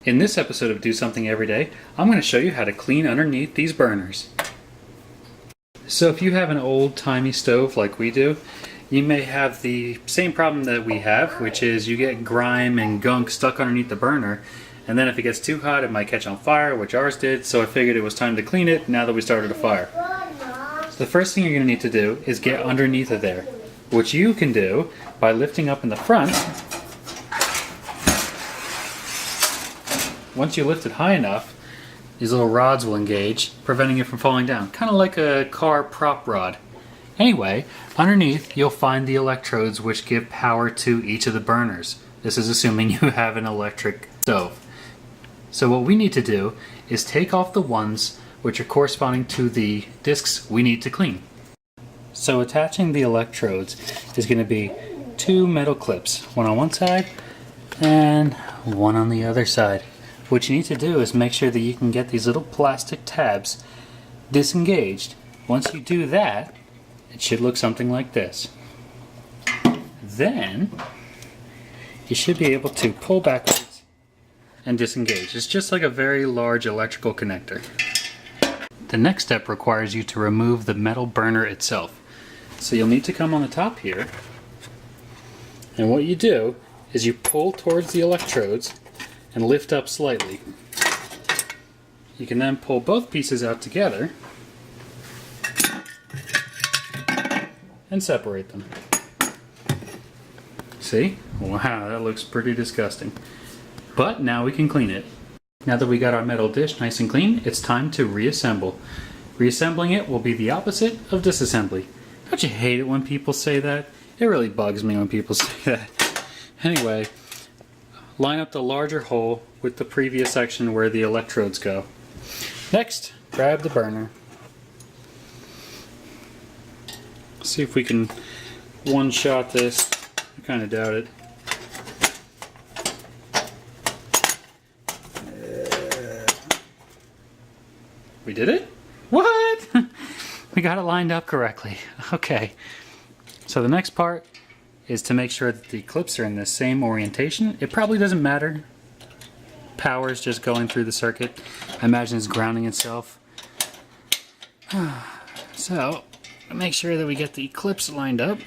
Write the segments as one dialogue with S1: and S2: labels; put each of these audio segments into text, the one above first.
S1: In this episode of Do Something Every Day, I'm going to show you how to clean underneath these burners. So if you have an old-timey stove like we do, you may have the same problem that we have, which is you get grime and gunk stuck underneath the burner, and then if it gets too hot it might catch on fire, which ours did, so I figured it was time to clean it now that we started a fire. So the first thing you're going to need to do is get underneath of there, which you can do by lifting up in the front. Once you lift it high enough, these little rods will engage, preventing it from falling down. Kind of like a car prop rod. Anyway, underneath you'll find the electrodes which give power to each of the burners. This is assuming you have an electric stove. So what we need to do is take off the ones which are corresponding to the discs we need to clean. So attaching the electrodes is going to be two metal clips, one on one side and one on the other side. What you need to do is make sure that you can get these little plastic tabs disengaged. Once you do that, it should look something like this. Then you should be able to pull backwards and disengage. It's just like a very large electrical connector. The next step requires you to remove the metal burner itself. So you'll need to come on the top here, and what you do is you pull towards the electrodes and lift up slightly. You can then pull both pieces out together and separate them. See? Wow, that looks pretty disgusting. But now we can clean it. Now that we got our metal dish nice and clean, it's time to reassemble. Reassembling it will be the opposite of disassembly. Don't you hate it when people say that? It really bugs me when people say that. Anyway, line up the larger hole with the previous section where the electrodes go. Next, grab the burner. See if we can one-shot this. I kind of doubt it. We did it? What? We got it lined up correctly. Okay. So the next part is to make sure that the clips are in the same orientation. It probably doesn't matter. Power is just going through the circuit. I imagine it's grounding itself. So, make sure that we get the clips lined up.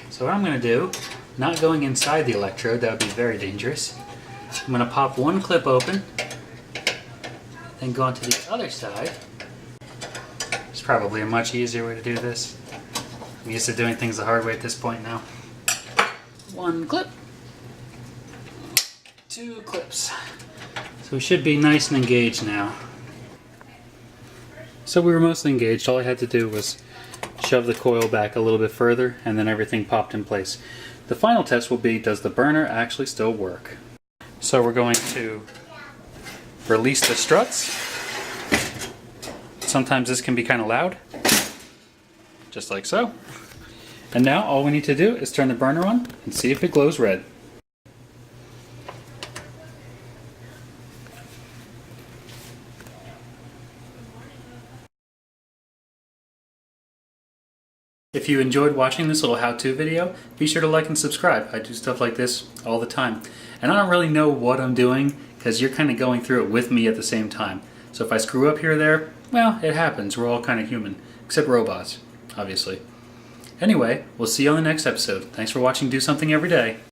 S1: So what I'm going to do, not going inside the electrode, that would be very dangerous. I'm going to pop one clip open, then go onto the other side. It's probably a much easier way to do this. I'm used to doing things the hard way at this point now. One clip. Two clips. So we should be nice and engaged now. So we were mostly engaged. All I had to do was shove the coil back a little bit further and then everything popped in place. The final test will be, does the burner actually still work? So we're going to release the struts. Sometimes this can be kind of loud. Just like so. And now all we need to do is turn the burner on and see if it glows red. If you enjoyed watching this little how-to video, be sure to like and subscribe. I do stuff like this all the time. And I don't really know what I'm doing because you're kind of going through it with me at the same time. So if I screw up here or there, well, it happens. We're all kind of human. Except robots, obviously. Anyway, we'll see you on the next episode. Thanks for watching Do Something Every Day.